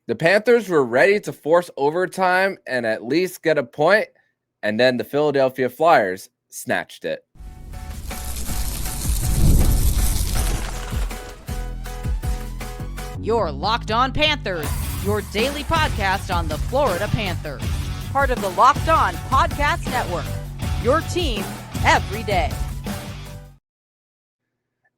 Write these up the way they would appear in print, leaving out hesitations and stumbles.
The Panthers were ready to force overtime and at least get a point, and then the Philadelphia Flyers snatched it. You're Locked On Panthers, your daily podcast on the Florida Panthers. Part of the Locked On Podcast Network, your team every day.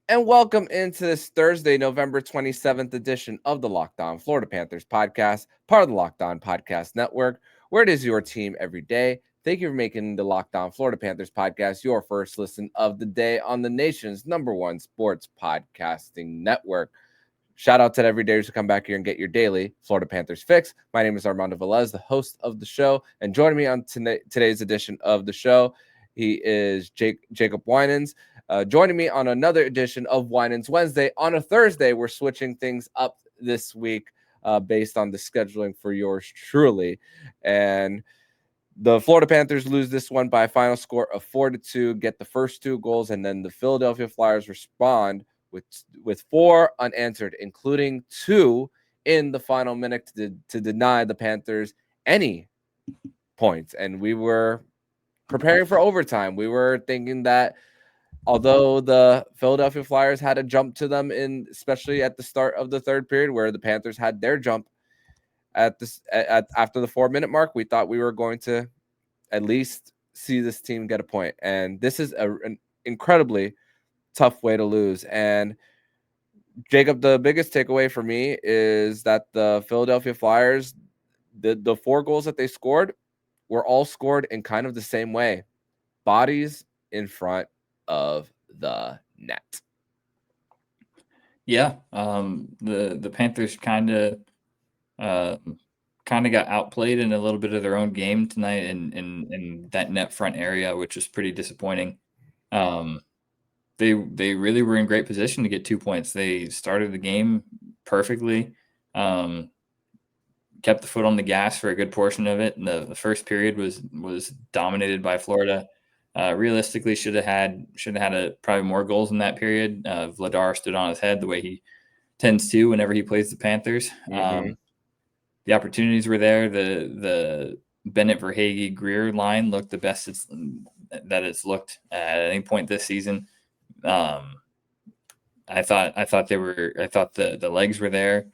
And welcome into this Thursday, November 27th edition of the Locked On Florida Panthers podcast, part of the Locked On Podcast Network, where it is your team every day. Thank you for making the Locked On Florida Panthers podcast your first listen of the day on the nation's #1 sports podcasting network. Shout out to the everydayers who come back here and get your daily Florida Panthers fix. My name is Armando Velez, the host of the show, and joining me on today's edition of the show, he is Jacob Winans. Joining me on another edition of Winans Wednesday. On a Thursday, we're switching things up this week based on the scheduling for yours truly. And the Florida Panthers lose this one by a final score of 4-2, get the first 2 goals, and then the Philadelphia Flyers respond with 4 unanswered, including 2 in the final minute to deny the Panthers any points. And we were preparing for overtime. We were thinking that although the Philadelphia Flyers had a jump to them, especially at the start of the third period, where the Panthers had their jump after the 4-minute mark, we thought we were going to at least see this team get a point. And this is an incredibly tough way to lose. And Jacob, the biggest takeaway for me is that the Philadelphia Flyers, the 4 goals that they scored were all scored in kind of the same way. Bodies in front of the net. Yeah, the Panthers kind of got outplayed in a little bit of their own game tonight in that net front area, which was pretty disappointing. They really were in great position to get 2 points. They started the game perfectly, kept the foot on the gas for a good portion of it. And the first period was dominated by Florida. Realistically, should have had probably more goals in that period. Vladar stood on his head the way he tends to whenever he plays the Panthers. Mm-hmm. The opportunities were there. The Bennett Verhaeghe Greer line looked the best that it's looked at any point this season. I thought the legs were there.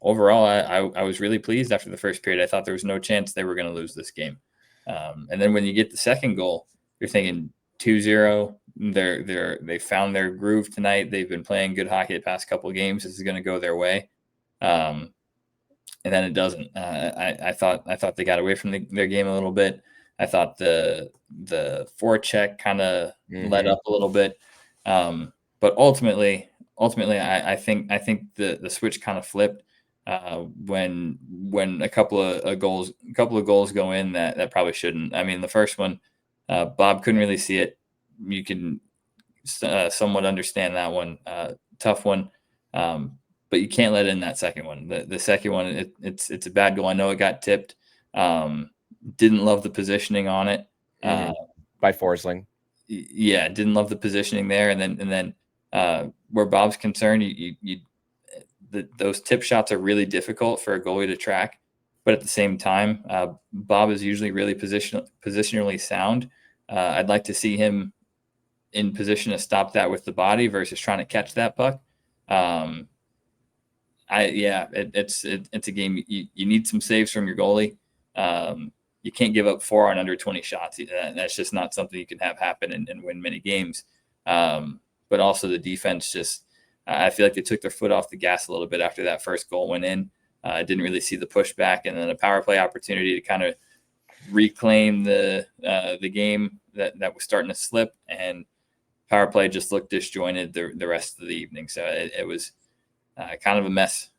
Overall, I was really pleased after the first period. I thought there was no chance they were going to lose this game. And then when you get the second goal, you're thinking 2-0. They found their groove tonight. They've been playing good hockey the past couple of games. This is going to go their way. And then it doesn't. I thought they got away from their game a little bit. I thought the forecheck kind of let up a little bit. But ultimately, I think the switch kind of flipped. When a couple of goals go in that probably shouldn't. I mean, the first one, Bob couldn't really see it. You can somewhat understand that one, tough one, but you can't let in that second one. The second one, it's a bad goal. I know it got tipped. Didn't love the positioning on it by Forsling. Yeah, didn't love the positioning there, and then where Bob's concerned, those tip shots are really difficult for a goalie to track, but at the same time, Bob is usually really positionally sound. I'd like to see him in position to stop that with the body versus trying to catch that puck. It's a game you need some saves from your goalie. You can't give up 4 on under 20 shots. That's just not something you can have happen and win many games. But also the defense just. I feel like they took their foot off the gas a little bit after that first goal went in. Didn't really see the pushback, and then a power play opportunity to kind of reclaim the game that was starting to slip, and power play just looked disjointed the rest of the evening. So it was kind of a mess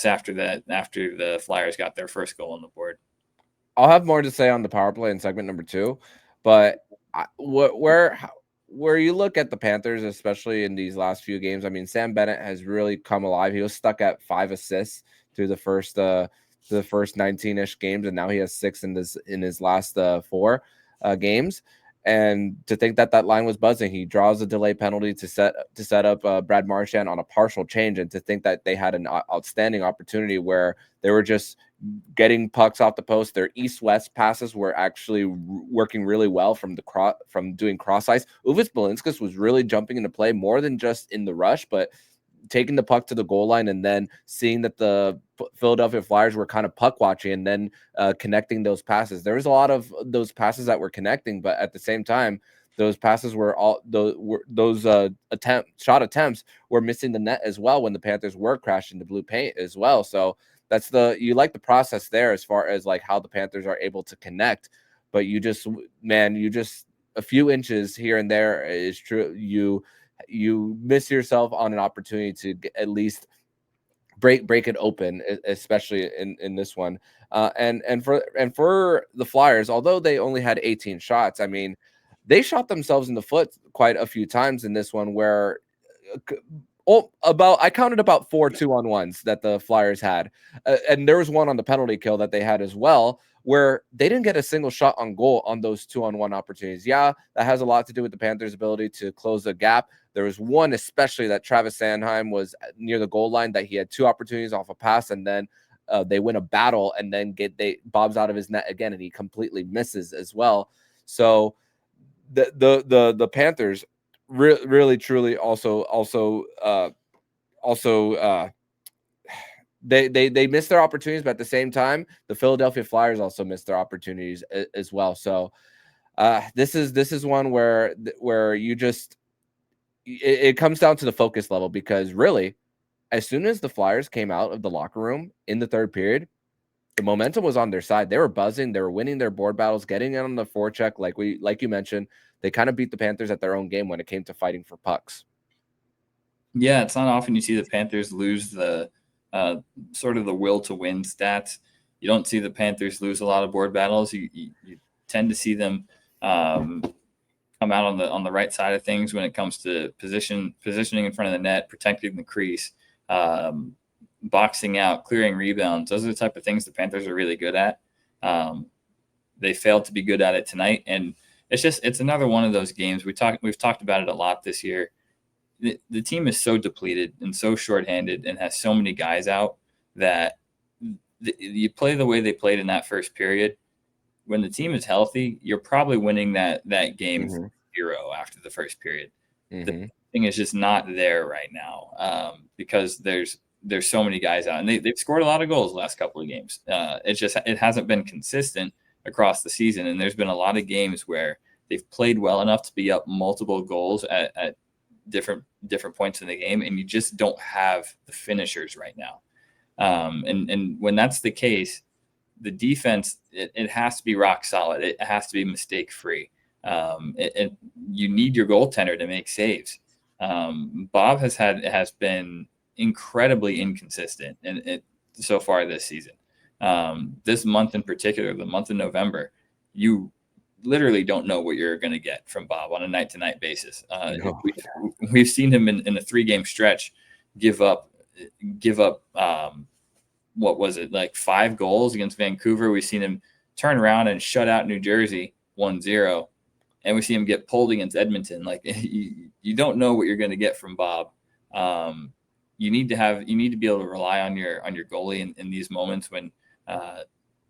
after that. After the Flyers got their first goal on the board. I'll have more to say on the power play in segment number 2, but where you look at the Panthers, especially in these last few games, I mean, Sam Bennett has really come alive. He was stuck at 5 assists through the first 19-ish games, and now he has 6 in his last 4 games. And to think that that line was buzzing, he draws a delay penalty to set up Brad Marchand on a partial change, and to think that they had an outstanding opportunity where they were just getting pucks off the post. Their east-west passes were actually working really well from doing cross ice. Uvis Belinskas was really jumping into play more than just in the rush, but taking the puck to the goal line and then seeing that the Philadelphia Flyers were kind of puck watching and then connecting those passes. There was a lot of those passes that were connecting, but at the same time, those passes were shot attempts were missing the net as well when the Panthers were crashing the blue paint as well. So you like the process there as far as like how the Panthers are able to connect, but you just a few inches here and there is true. You miss yourself on an opportunity to at least break it open, especially in this one. And for the Flyers, although they only had 18 shots, I mean, they shot themselves in the foot quite a few times in this one where I counted about 4 2-on-1s that the Flyers had. And there was one on the penalty kill that they had as well, where they didn't get a single shot on goal on those 2-on-1 opportunities. Yeah, that has a lot to do with the Panthers' ability to close the gap. There was one especially that Travis Sanheim was near the goal line that he had 2 opportunities off a pass, and then they win a battle and then bobs out of his net again, and he completely misses as well. So the Panthers really truly also they missed their opportunities, but at the same time, the Philadelphia Flyers also missed their opportunities as well. So this is one where you just it comes down to the focus level, because really, as soon as the Flyers came out of the locker room in the third period, the momentum was on their side. They were buzzing. They were winning their board battles, getting in on the forecheck. Like you mentioned, they kind of beat the Panthers at their own game when it came to fighting for pucks. Yeah, it's not often you see the Panthers lose the sort of the will to win stats. You don't see the Panthers lose a lot of board battles. You tend to see them come out on the right side of things when it comes to positioning in front of the net, protecting the crease, boxing out, clearing rebounds. Those are the type of things the Panthers are really good at. They failed to be good at it tonight, and it's another one of those games. We've talked about it a lot this year. The team is so depleted and so shorthanded and has so many guys out that you play the way they played in that first period. When the team is healthy, you're probably winning that game 0 after the first period. The thing is just not there right now because there's so many guys out, and they've scored a lot of goals the last couple of games. It hasn't been consistent across the season, and there's been a lot of games where they've played well enough to be up multiple goals at different points in the game, and you just don't have the finishers right now. And when that's the case, the defense, it has to be rock solid. It has to be mistake free. You need your goaltender to make saves. Bob has been incredibly inconsistent so far this season. This month in particular, the month of November, you literally don't know what you're going to get from Bob on a night-to-night basis. We've seen him in a 3-game stretch give up what was it, like 5 goals against Vancouver. We've seen him turn around and shut out New Jersey 1-0, and we see him get pulled against Edmonton. Like you don't know what you're going to get from Bob. You need to be able to rely on your goalie in these moments when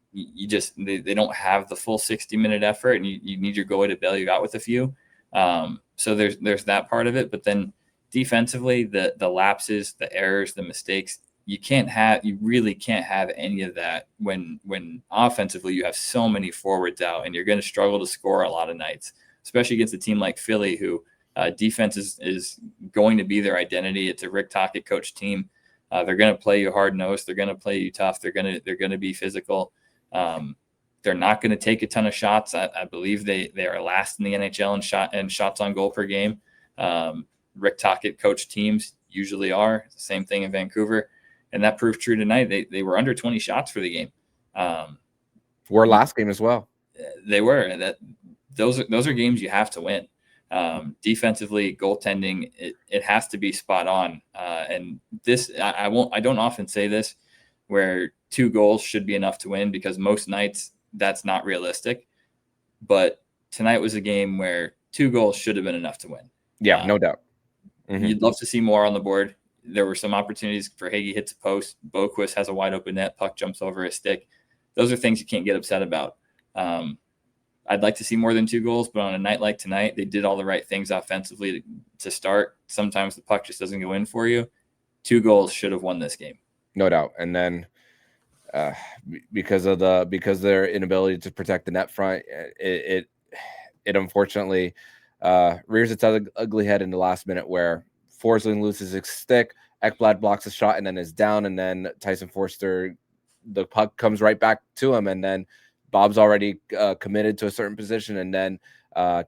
they don't have the full 60-minute effort, and you need your goalie to bail you out with a few. So there's that part of it, but then defensively, the lapses, the errors, the mistakes, you really can't have any of that when offensively you have so many forwards out, and you're going to struggle to score a lot of nights, especially against a team like Philly, who defense is going to be their identity. It's a Rick Tocchet coach team. They're going to play you hard nosed. They're going to play you tough. They're going to be physical. They're not going to take a ton of shots. I believe they are last in the NHL in shots on goal per game. Rick Tocchet coach teams usually are. It's the same thing in Vancouver. And that proved true tonight. They were under 20 shots for the game. Were last game as well. They were. And those are games you have to win. Defensively, goaltending, it has to be spot on. And this, I don't often say this, where 2 goals should be enough to win, because most nights that's not realistic. But tonight was a game where 2 goals should have been enough to win. Yeah, no doubt. Mm-hmm. You'd love to see more on the board. There were some opportunities. Verhaeghe hits a post. Boquist has a wide open net. Puck jumps over his stick. Those are things you can't get upset about. I'd like to see more than 2 goals, but on a night like tonight, they did all the right things offensively to start. Sometimes the puck just doesn't go in for you. 2 goals should have won this game. No doubt. And then because their inability to protect the net front, it unfortunately rears its ugly head in the last minute where Forsling loses his stick, Ekblad blocks a shot and then is down, and then Tyson Forster, the puck comes right back to him, and then Bob's already committed to a certain position, and then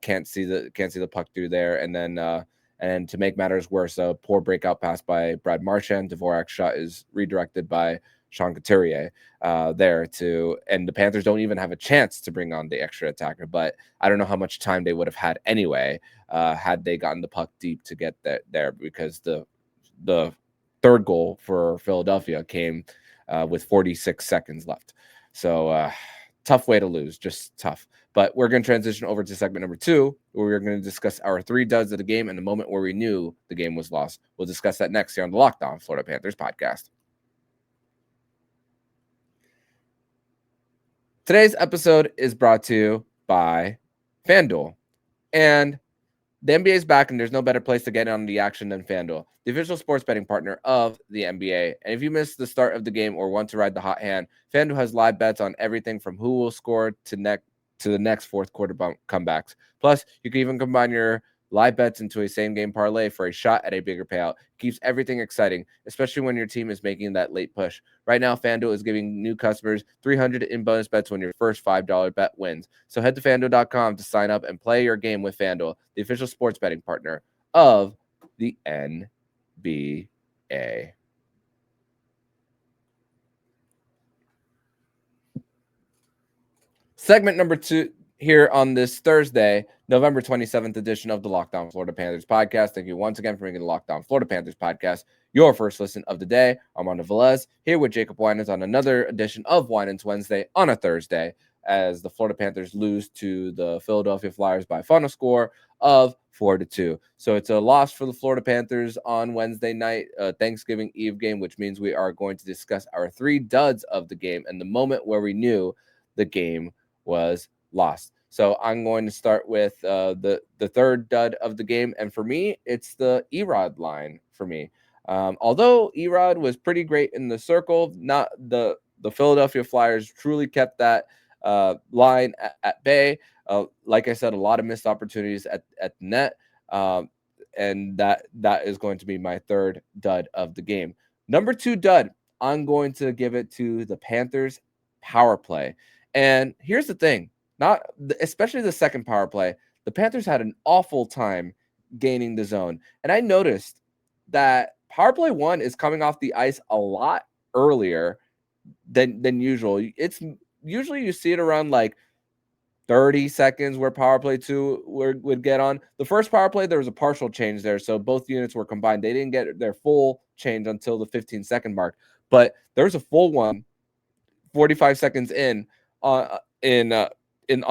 can't see the puck through there, and then and to make matters worse, a poor breakout pass by Brad Marchand. Dvorak's shot is redirected by Sean Couturier and the Panthers don't even have a chance to bring on the extra attacker. But I don't know how much time they would have had anyway had they gotten the puck deep to get there, because the third goal for Philadelphia came with 46 seconds left. So tough way to lose, just tough. But we're going to transition over to segment number 2, where we're going to discuss our 3 duds of the game and the moment where we knew the game was lost. We'll discuss that next here on the Locked On Florida Panthers podcast. Today's episode is brought to you by FanDuel. And the NBA is back, and there's no better place to get in on the action than FanDuel, the official sports betting partner of the NBA. And if you missed the start of the game or want to ride the hot hand, FanDuel has live bets on everything from who will score to the next fourth quarter comebacks. Plus, you can even combine your live bets into a same-game parlay for a shot at a bigger payout. Keeps everything exciting, especially when your team is making that late push. Right now, FanDuel is giving new customers $300 in bonus bets when your first $5 bet wins. So head to FanDuel.com to sign up and play your game with FanDuel, the official sports betting partner of the NBA. Segment number 2 here on this Thursday, November 27th edition of the Locked On Florida Panthers podcast. Thank you once again for making the Locked On Florida Panthers podcast your first listen of the day. Armando Velez here with Jacob Winans on another edition of Winans Wednesday on a Thursday, as the Florida Panthers lose to the Philadelphia Flyers by a final score of 4-2. So it's a loss for the Florida Panthers on Wednesday night, Thanksgiving Eve game, which means we are going to discuss our 3 duds of the game and the moment where we knew the game was lost. So I'm going to start with the third dud of the game, and for me, it's the Erod line for me. Although Erod was pretty great in the circle, not the Philadelphia Flyers truly kept that line at bay. Like I said, a lot of missed opportunities at the net, and that is going to be my third dud of the game. Number 2 dud, I'm going to give it to the Panthers power play. And here's the thing, especially the second power play, the Panthers had an awful time gaining the zone. And I noticed that power play 1 is coming off the ice a lot earlier than usual. It's usually you see it around like 30 seconds where power play 2 would get on. The first power play, there was a partial change there, so both units were combined. They didn't get their full change until the 15-second mark, but there's a full one 45 seconds in on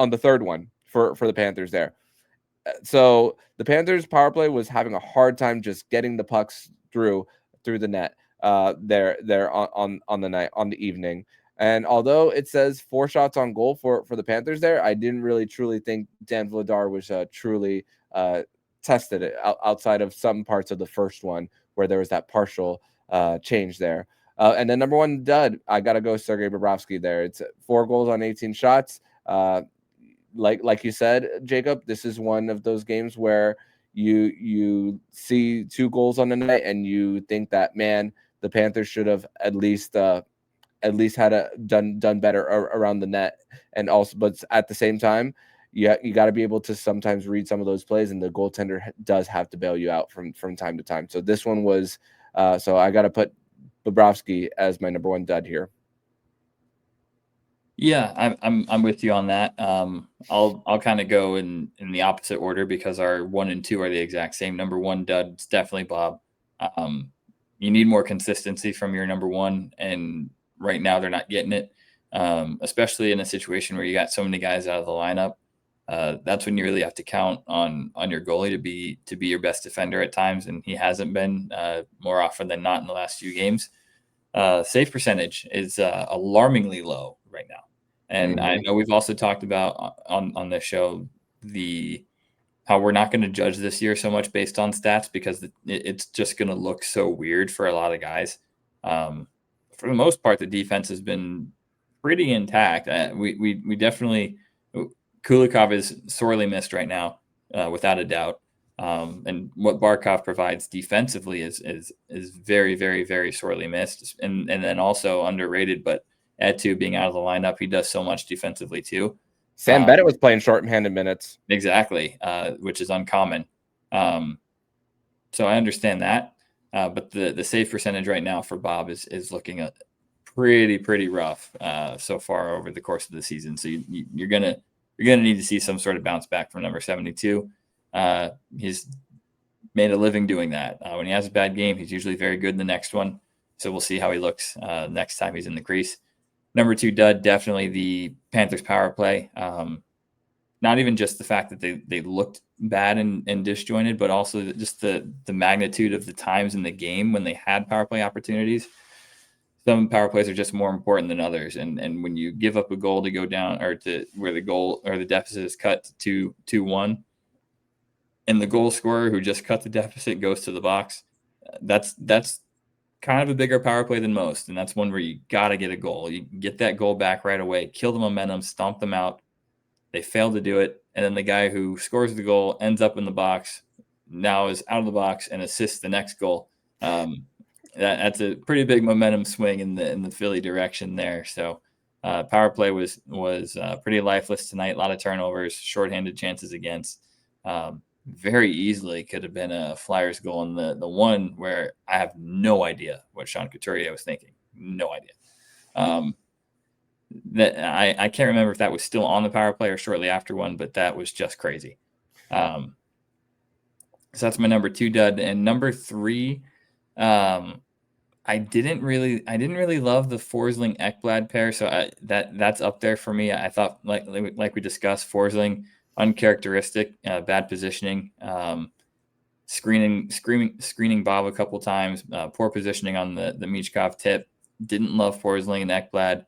the third one for the Panthers there. So the Panthers power play was having a hard time just getting the pucks through the net there on the night, on the evening. And although it says 4 shots on goal for the Panthers there, I didn't really truly think Dan Vladar was truly tested it outside of some parts of the first one where there was that partial change there. And then number 1 dud, I got to go Sergei Bobrovsky there. It's 4 goals on 18 shots. Like you said, Jacob, this is one of those games where you see 2 goals on the night and you think that, man, the Panthers should have at least had done better around the net. And also, but at the same time, you got to be able to sometimes read some of those plays, and the goaltender does have to bail you out from time to time. So this one was so I got to put Bobrovsky as my number 1 dud here. Yeah, I'm with you on that. I'll kind of go in the opposite order because our 1 and 2 are the exact same. Number 1 dud is definitely Bob. You need more consistency from your number 1, and right now they're not getting it. Especially in a situation where you got so many guys out of the lineup. that's when you really have to count on your goalie to be your best defender at times, and he hasn't been more often than not in the last few games. Save percentage is alarmingly low right now, and I know we've also talked about on this show how we're not going to judge this year so much based on stats because it's just going to look so weird for a lot of guys. For the most part, the defense has been pretty intact. We definitely Kulikov is sorely missed right now, without a doubt. And what Barkov provides defensively is very, very, very sorely missed, and then also underrated. But Etu being out of the lineup, he does so much defensively too. Sam Bennett was playing short-handed minutes. Exactly, which is uncommon. So I understand that, but the save percentage right now for Bob is looking pretty rough so far over the course of the season. So you're gonna need to see some sort of bounce back from number 72. He's made a living doing that. When he has a bad game, he's usually very good in the next one. So we'll see how he looks next time he's in the crease. Number 2 dud, definitely the Panthers power play. Not even just the fact that they looked bad and disjointed, but also just the magnitude of the times in the game when they had power play opportunities. Some power plays are just more important than others. And when you give up a goal to go down or to where the goal or the deficit is cut to 2-1, and the goal scorer who just cut the deficit goes to the box, that's kind of a bigger power play than most. And that's one where you got to get a goal. You get that goal back right away, kill the momentum, stomp them out. They fail to do it. And then the guy who scores the goal ends up in the box, now is out of the box and assists the next goal. That's a pretty big momentum swing in the Philly direction there. So power play was pretty lifeless tonight. A lot of turnovers, shorthanded chances against. Very easily could have been a Flyers goal in the one where I have no idea what Sean Couturier was thinking. No idea. That I can't remember if that was still on the power play or shortly after one, but that was just crazy. So that's my number 2 dud. And number 3, I didn't really love the Forsling Ekblad pair. So that's up there for me. I thought like we discussed, Forsling uncharacteristic, bad positioning, screening Bob a couple times, poor positioning on the Michkov tip. Didn't love Forsling and Ekblad.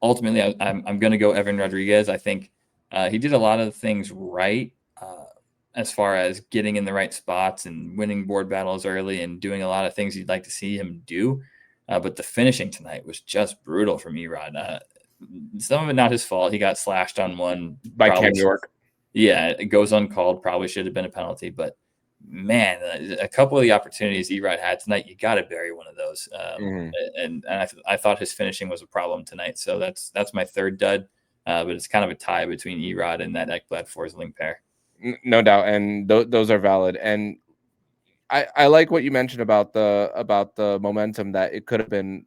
Ultimately, I'm going to go Evan Rodriguez. I think he did a lot of things right as far as getting in the right spots and winning board battles early and doing a lot of things you'd like to see him do. But the finishing tonight was just brutal from Erod. Some of it not his fault. He got slashed on one by Cam York. Yeah, it goes uncalled. Probably should have been a penalty. But, man, a couple of the opportunities Erod had tonight, you got to bury one of those. And I thought his finishing was a problem tonight. So that's my 3rd dud. But it's kind of a tie between Erod and that Ekblad-Forsling pair. No doubt, and those are valid. And I like what you mentioned about the momentum that it could have been.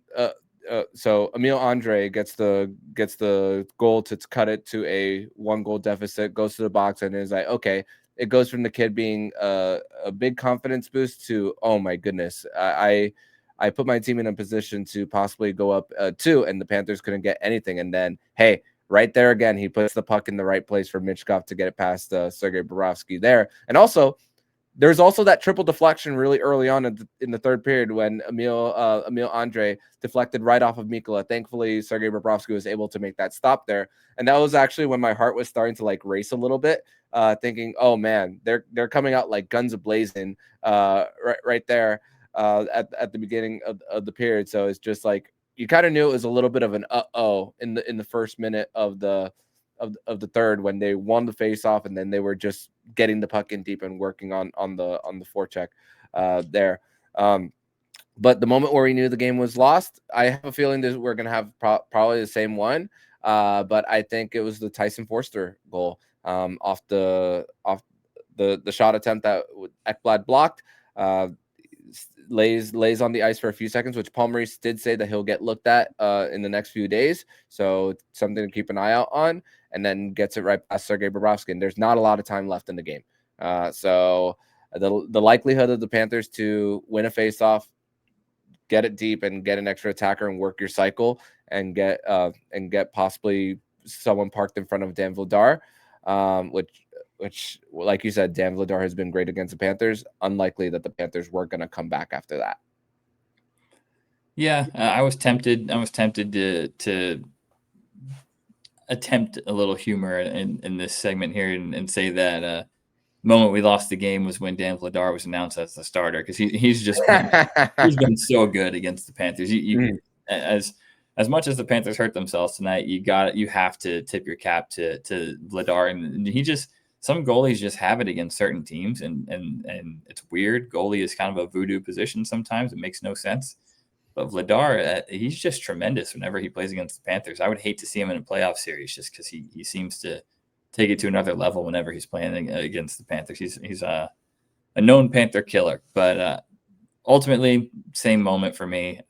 So Emil Andre gets the goal to cut it to a 1-goal deficit, goes to the box, and is like, okay, it goes from the kid being a big confidence boost to, oh my goodness, I put my team in a position to possibly go up 2, and the Panthers couldn't get anything. And then, hey, right there again, he puts the puck in the right place for Michkov to get it past Sergei Bobrovsky there. And also, there's also that triple deflection really early on in the 3rd period when Emil Andre deflected right off of Mikkola. Thankfully, Sergei Bobrovsky was able to make that stop there. And that was actually when my heart was starting to race a little bit, thinking, oh man, they're coming out like guns a-blazing right there at the beginning of the period. So it's just like, you kind of knew it was a little bit of an in the first minute of the 3rd when they won the face-off, and then they were just getting the puck in deep and working on the forecheck there. But the moment where we knew the game was lost, I have a feeling that we're going to have probably the same one. But I think it was the Tyson Forster goal off the shot attempt that Ekblad blocked. Lays on the ice for a few seconds, which Paul Maurice did say that he'll get looked at in the next few days. So something to keep an eye out on, and then gets it right past Sergei Bobrovsky. And there's not a lot of time left in the game. So the likelihood of the Panthers to win a faceoff, get it deep and get an extra attacker and work your cycle and get possibly someone parked in front of Dan Vladar, which, like you said, Dan Vladar has been great against the Panthers. Unlikely that the Panthers were going to come back after that. Yeah, I was tempted. To attempt a little humor in this segment here and say that the moment we lost the game was when Dan Vladar was announced as the starter, because he's been so good against the Panthers. As much as the Panthers hurt themselves tonight, you have to tip your cap to Vladar, and some goalies just have it against certain teams, and it's weird. Goalie is kind of a voodoo position sometimes. It makes no sense. But Vladar, he's just tremendous whenever he plays against the Panthers. I would hate to see him in a playoff series just because he seems to take it to another level whenever he's playing against the Panthers. He's a known Panther killer. But ultimately, same moment for me.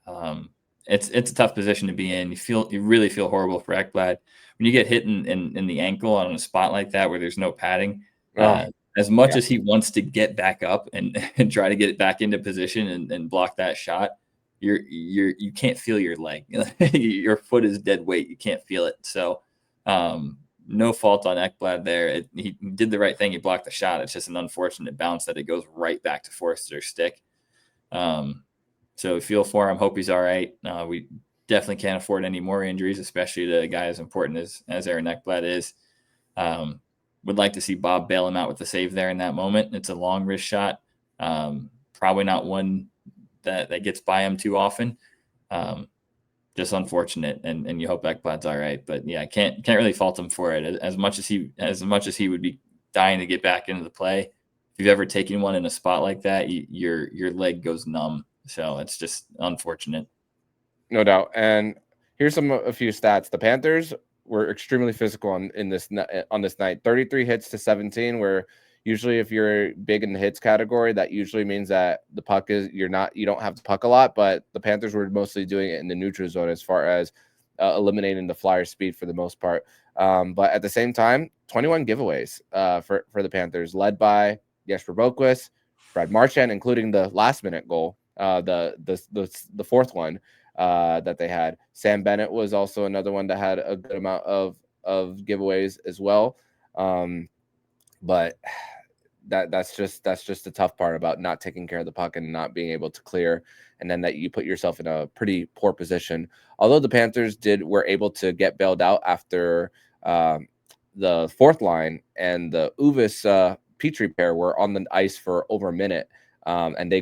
It's a tough position to be in. You really feel horrible for Ekblad when you get hit in the ankle on a spot like that where there's no padding. As much as he wants to get back up and try to get it back into position and block that shot, you can't feel your leg. Your foot is dead weight. You can't feel it. So no fault on Ekblad there. He did the right thing. He blocked the shot. It's just an unfortunate bounce that it goes right back to Forster's stick. So feel for him. Hope he's all right. We definitely can't afford any more injuries, especially to a guy as important as Aaron Ekblad is. Would like to see Bob bail him out with the save there in that moment. It's a long wrist shot. Probably not one that gets by him too often. Just unfortunate, and you hope Ekblad's all right. But yeah, can't really fault him for it. As much as he would be dying to get back into the play, if you've ever taken one in a spot like that, your leg goes numb. So it's just unfortunate. No doubt. And here's a few stats. The Panthers were extremely physical on this night. 33 hits to 17, where usually if you're big in the hits category, that usually means that the puck you don't have the puck a lot, but the Panthers were mostly doing it in the neutral zone as far as eliminating the Flyers' speed for the most part. But at the same time, 21 giveaways for the Panthers, led by Jesper Boquist, Brad Marchand, including the last-minute goal, the fourth one that they had. Sam Bennett was also another one that had a good amount of giveaways as well. But that's just the tough part about not taking care of the puck and not being able to clear, and then that you put yourself in a pretty poor position. Although the Panthers were able to get bailed out after the fourth line and the Uvis Petrie pair were on the ice for over a minute, and they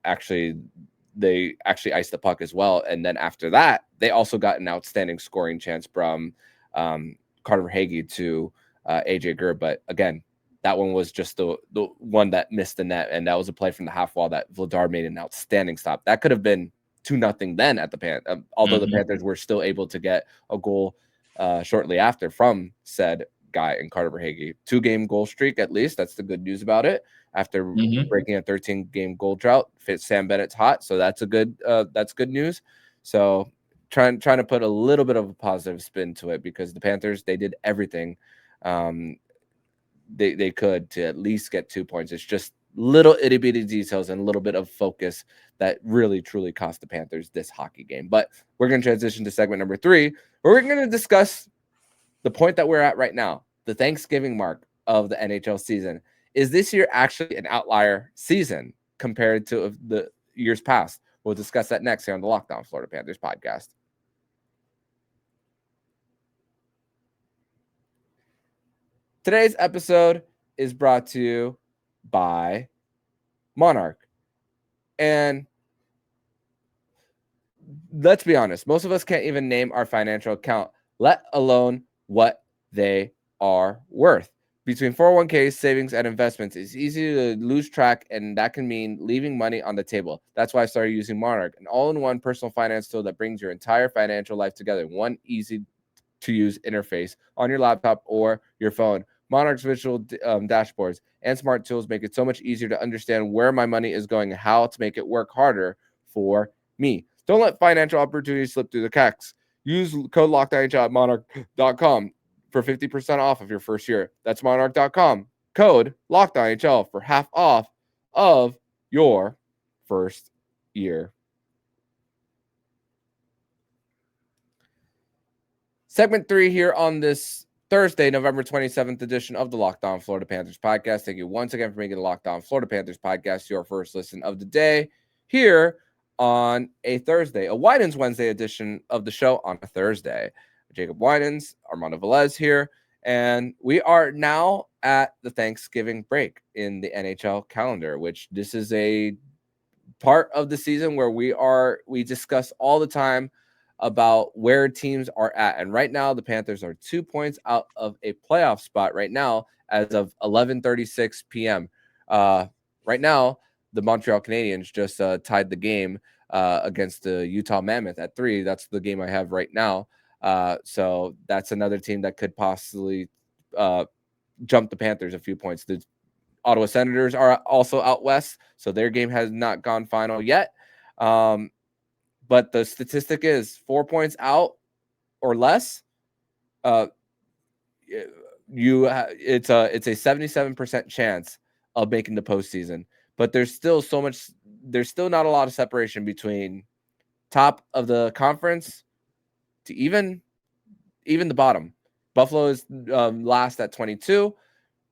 actually iced the puck as well. And then after that, they also got an outstanding scoring chance from Carter Verhaeghe to AJ Gurr. But again, that one was just the one that missed the net, and that was a play from the half wall that Vladar made an outstanding stop. That could have been 2-0 then at the although the Panthers were still able to get a goal shortly after from said guy in Carter Verhaeghe. 2-game goal streak at least. That's the good news about it. After breaking a 13-game goal drought, Sam Bennett's hot, so that's good news. So trying to put a little bit of a positive spin to it, because the Panthers, they did everything they could to at least get 2 points. It's just little itty bitty details and a little bit of focus that really truly cost the Panthers this hockey game. But we're going to transition to segment number 3, where we're going to discuss the point that we're at right now, the Thanksgiving mark of the NHL season. Is this year actually an outlier season compared to the years past? We'll discuss that next here on the Locked On Florida Panthers podcast. Today's episode is brought to you by Monarch. And let's be honest, most of us can't even name our financial account, let alone what they are worth. Between 401ks, savings, and investments, it's easy to lose track, and that can mean leaving money on the table. That's why I started using Monarch, an all-in-one personal finance tool that brings your entire financial life together in one easy-to-use interface on your laptop or your phone. Monarch's visual dashboards and smart tools make it so much easier to understand where my money is going and how to make it work harder for me. Don't let financial opportunities slip through the cracks. Use code LOCKEDON at monarch.com for 50% off of your first year. That's monarch.com. Code LOCKEDON for half off of your first year. Segment 3 here on this Thursday, November 27th edition of the Locked On Florida Panthers podcast. Thank you once again for making the Locked On Florida Panthers podcast your first listen of the day here on a Thursday, a Winans Wednesday edition of the show on a Thursday. Jacob Winans, Armando Velez here, and we are now at the Thanksgiving break in the NHL calendar, which this is a part of the season where we discuss all the time about where teams are at. And right now, the Panthers are 2 points out of a playoff spot right now as of 11:36 p.m. Right now, the Montreal Canadiens just tied the game against the Utah Mammoth at 3. That's the game I have right now. So that's another team that could possibly jump the Panthers a few points. The Ottawa Senators are also out west, so their game has not gone final yet. But the statistic is 4 points out or less. It's a 77% chance of making the postseason. But there's still not a lot of separation between top of the conference to even the bottom. Buffalo is last at 22,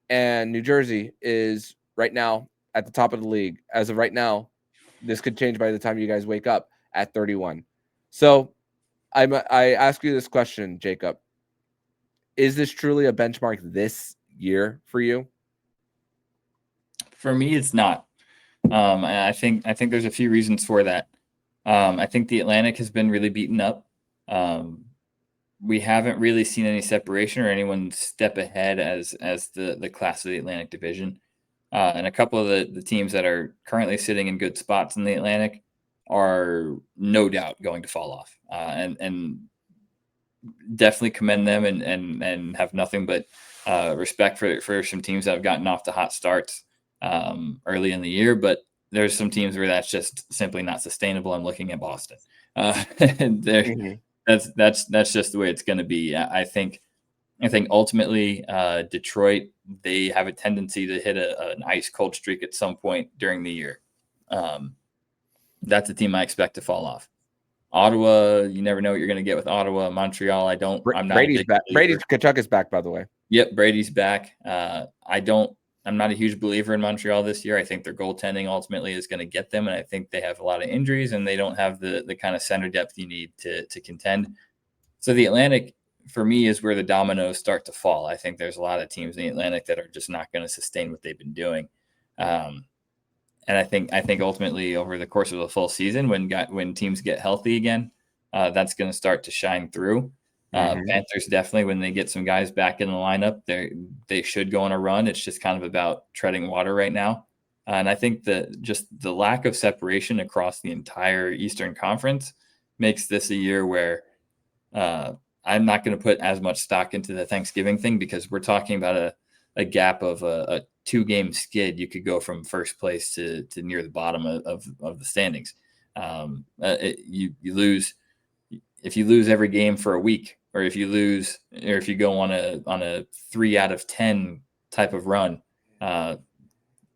and New Jersey is right now at the top of the league. As of right now, this could change by the time you guys wake up at 31. So I ask you this question, Jacob. Is this truly a benchmark this year for you? For me, it's not. And I think there's a few reasons for that. I think the Atlantic has been really beaten up. We haven't really seen any separation or anyone step ahead as the class of the Atlantic Division. And a couple of the teams that are currently sitting in good spots in the Atlantic are no doubt going to fall off. And definitely commend them and have nothing but respect for some teams that have gotten off to hot starts early in the year. But there's some teams where that's just simply not sustainable. I'm looking at Boston. And that's just the way it's going to be. I think ultimately Detroit, they have a tendency to hit an ice cold streak at some point during the year. That's a team I expect to fall off. Ottawa, you never know what you're going to get with Ottawa. Montreal, I'm not. Brady's back. Brady Tkachuk is back, by the way. Yep, Brady's back. I'm not a huge believer in Montreal this year. I think their goaltending ultimately is going to get them, and I think they have a lot of injuries, and they don't have the kind of center depth you need to contend. So the Atlantic, for me, is where the dominoes start to fall. I think there's a lot of teams in the Atlantic that are just not going to sustain what they've been doing. And I think ultimately over the course of a full season, when teams get healthy again, that's going to start to shine through. Panthers definitely, when they get some guys back in the lineup, they should go on a run. It's just kind of about treading water right now. And I think that just the lack of separation across the entire Eastern Conference makes this a year where I'm not going to put as much stock into the Thanksgiving thing, because we're talking about a gap of a 2-game skid. You could go from first place to near the bottom of the standings. You lose, if you lose every game for a week, or if you go on a 3 out of 10 type of run,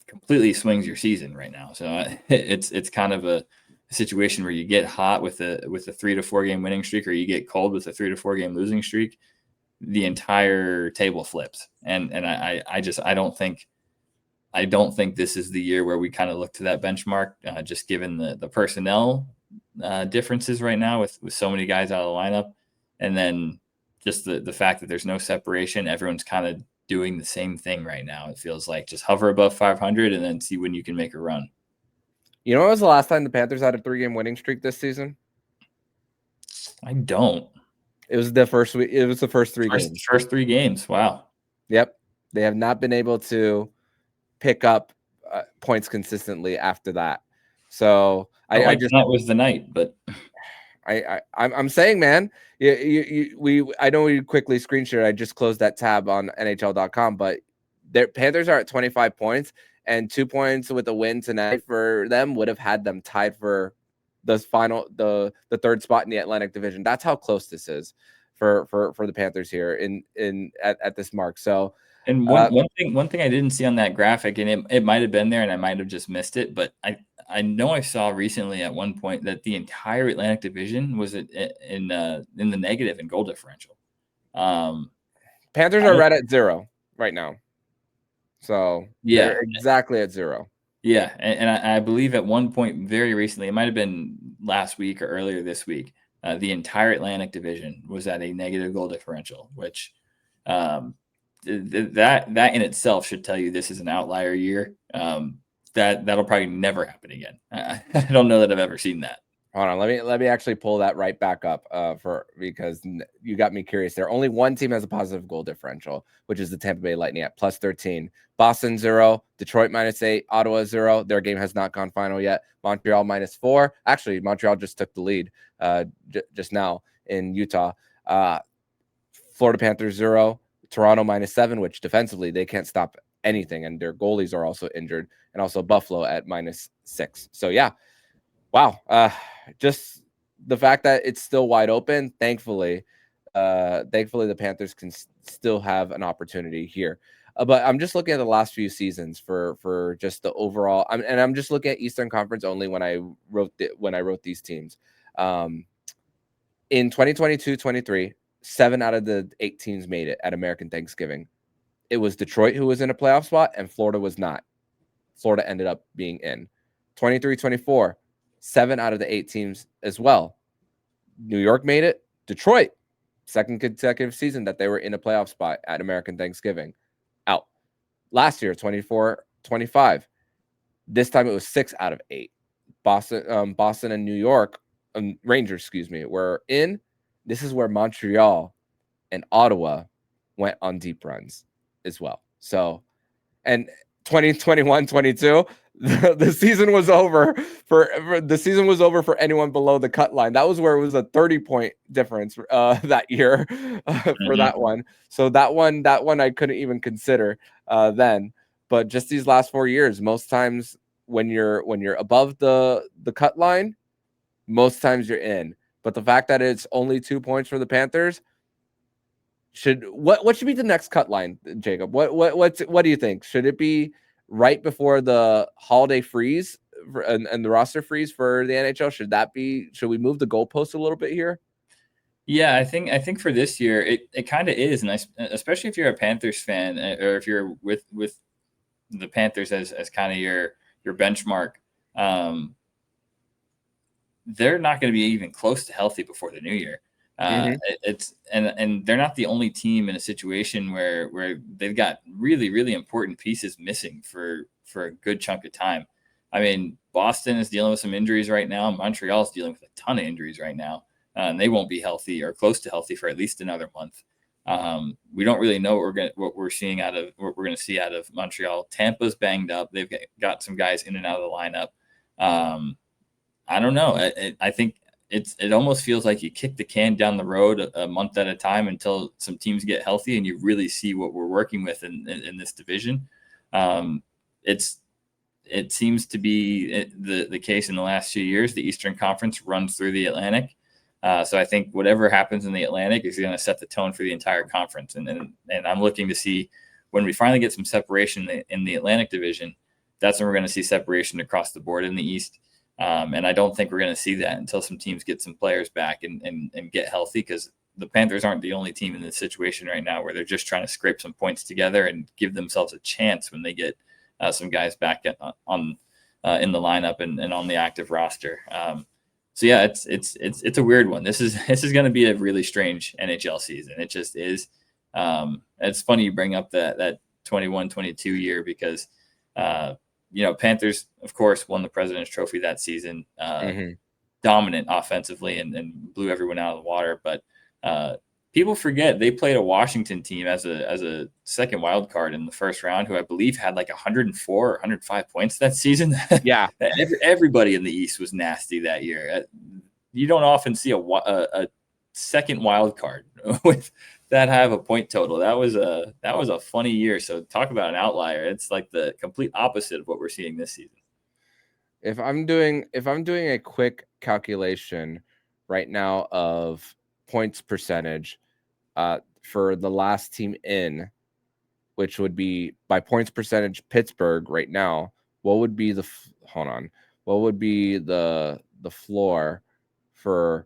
completely swings your season right now. So it's kind of a situation where you get hot with a 3 to 4 game winning streak, or you get cold with a 3 to 4 game losing streak, the entire table flips. And I don't think this is the year where we kind of look to that benchmark, just given the personnel differences right now with so many guys out of the lineup. And then just the fact that there's no separation, everyone's kind of doing the same thing right now. It feels like just hover above 500 and then see when you can make a run. You know when was the last time the Panthers had a 3-game winning streak this season? I don't. It was the first week. It was the first 3 games. First 3 games. Wow. Yep. They have not been able to pick up points consistently after that. So I just, that was the night, but I'm saying, man, I know we quickly screen shared. I just closed that tab on NHL.com, but their Panthers are at 25 points, and 2 points with a win tonight for them would have had them tied for the 3rd spot in the Atlantic Division. That's how close this is for the Panthers here at this mark. So, and one thing I didn't see on that graphic, and it might have been there and I might have just missed it, but I know I saw recently at one point that the entire Atlantic Division was in the negative in goal differential. Panthers are right at 0 right now. So they're exactly at 0. Yeah, and I believe at one point very recently, it might have been last week or earlier this week, the entire Atlantic Division was at a negative goal differential, which that in itself should tell you this is an outlier year. That'll probably never happen again. I don't know that I've ever seen that. Hold on, let me actually pull that right back up because you got me curious. There only one team has a positive goal differential, which is the Tampa Bay Lightning at +13. Boston 0, Detroit -8, Ottawa 0. Their game has not gone final yet. Montreal -4. Actually, Montreal just took the lead just now in Utah. Florida Panthers 0, Toronto -7, which defensively they can't stop anything, and their goalies are also injured, and also Buffalo at -6. So yeah. Wow. Just the fact that it's still wide open, thankfully the Panthers can still have an opportunity here. But I'm just looking at the last few seasons for just the overall. I'm just looking at Eastern Conference only when I wrote these teams. In 2022-23, 7 out of the 8 teams made it at American Thanksgiving. It was Detroit who was in a playoff spot, and Florida was not. Florida ended up being in. 23-24. 7 out of the 8 teams as well. New York made it. Detroit, second consecutive season that they were in a playoff spot at American Thanksgiving, out. Last year, 24-25. This time it was 6 out of 8. Boston and New York, Rangers, were in. This is where Montreal and Ottawa went on deep runs as well. So, and 2021-22. The season was over for anyone below the cut line. That was where it was a 30-point difference that year for that one. So that one I couldn't even consider then. But just these last 4 years, most times when you're above the cut line, most times you're in. But the fact that it's only 2 points for the Panthers, what should be the next cut line, Jacob? What do you think? Should it be right before the holiday freeze and the roster freeze for the NHL? Should we move the goalpost a little bit here? Yeah, I think for this year it kind of is, and especially if you're a Panthers fan or if you're with the Panthers as kind of your benchmark, they're not going to be even close to healthy before the new year. It's and they're not the only team in a situation where they've got really, really important pieces missing for a good chunk of time. I mean, Boston is dealing with some injuries right now. Montreal is dealing with a ton of injuries right now, and they won't be healthy or close to healthy for at least another month. We don't really know what we're going to see out of Montreal. Tampa's banged up. They've got some guys in and out of the lineup. I don't know. I think it almost feels like you kick the can down the road a month at a time until some teams get healthy and you really see what we're working with in this division. It seems to be the case in the last few years. The Eastern Conference runs through the Atlantic. So I think whatever happens in the Atlantic is going to set the tone for the entire conference. And I'm looking to see when we finally get some separation in the Atlantic Division, that's when we're going to see separation across the board in the East. And I don't think we're going to see that until some teams get some players back and get healthy, because the Panthers aren't the only team in this situation right now where they're just trying to scrape some points together and give themselves a chance when they get some guys back in the lineup and on the active roster. So yeah, it's a weird one. This is going to be a really strange NHL season. It just is. It's funny you bring up that 21-22 year because Panthers, of course, won the President's Trophy that season, dominant offensively and blew everyone out of the water. But people forget they played a Washington team as a second wild card in the first round, who I believe had like 104 or 105 points that season. Yeah, everybody in the East was nasty that year. You don't often see a second wild card with that high of a point total. That was a funny year. So talk about an outlier. It's like the complete opposite of what we're seeing this season. If I'm doing a quick calculation right now of points percentage for the last team in, which would be by points percentage Pittsburgh right now, what would be the floor for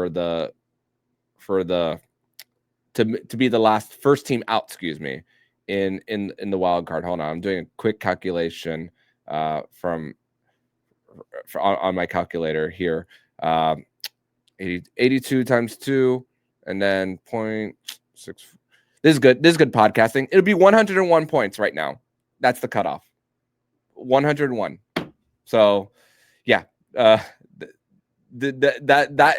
the to be the first team out, excuse me, in the wild card. Hold on, I'm doing a quick calculation on my calculator here. 82 times 2, and then 0.6. This is good. This is good podcasting. It'll be 101 points right now. That's the cutoff. 101. So, yeah, that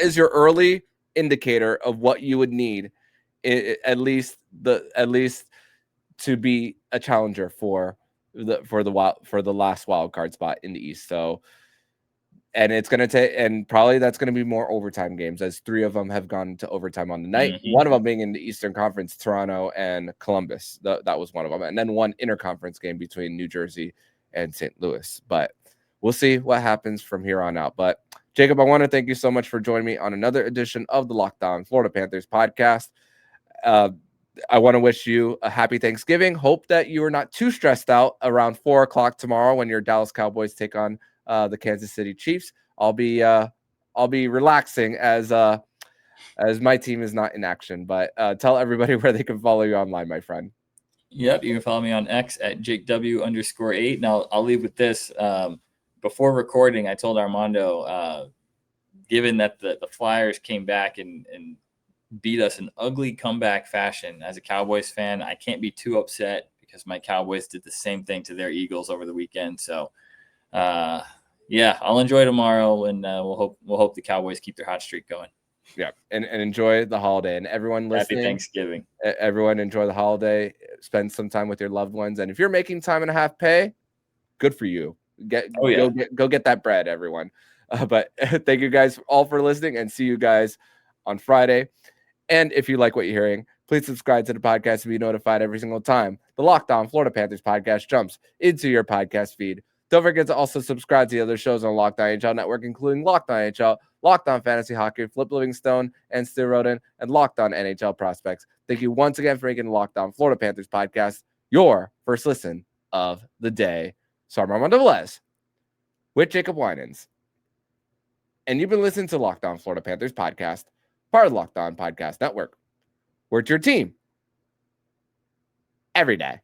is your early indicator of what you would need, at least to be a challenger for the last wild card spot in the East. So, and it's going to take, and probably that's going to be more overtime games, as 3 of them have gone to overtime on the night. Mm-hmm. One of them being in the Eastern Conference, Toronto and Columbus. That was one of them. And then one interconference game between New Jersey and St. Louis. But we'll see what happens from here on out. But Jacob, I want to thank you so much for joining me on another edition of the Locked On Florida Panthers podcast. I want to wish you a happy Thanksgiving. Hope that you are not too stressed out around 4:00 tomorrow when your Dallas Cowboys take on the Kansas City Chiefs. I'll be relaxing as my team is not in action. But tell everybody where they can follow you online, my friend. Yep, you can follow me on X at JakeW_8. Now I'll leave with this. Before recording, I told Armando, given that the Flyers came back and beat us in ugly comeback fashion, as a Cowboys fan, I can't be too upset because my Cowboys did the same thing to their Eagles over the weekend. So, yeah, I'll enjoy tomorrow, and we'll hope the Cowboys keep their hot streak going. Yeah, and enjoy the holiday. And everyone listening, happy Thanksgiving. Everyone enjoy the holiday. Spend some time with your loved ones. And if you're making time and a half pay, good for you. Go get that bread, everyone. But thank you guys all for listening, and see you guys on Friday. And if you like what you're hearing, please subscribe to the podcast to be notified every single time the Locked On Florida Panthers podcast jumps into your podcast feed. Don't forget to also subscribe to the other shows on Locked On NHL Network, including Locked On NHL, Locked On Fantasy Hockey, Flip Livingstone, and Stu Roden, and Locked On NHL Prospects. Thank you once again for making the Locked On Florida Panthers podcast your first listen of the day. So I'm Armando Velez with Jacob Winans, and you've been listening to Locked On Florida Panthers podcast, part of the Locked On Podcast Network. We're your team every day.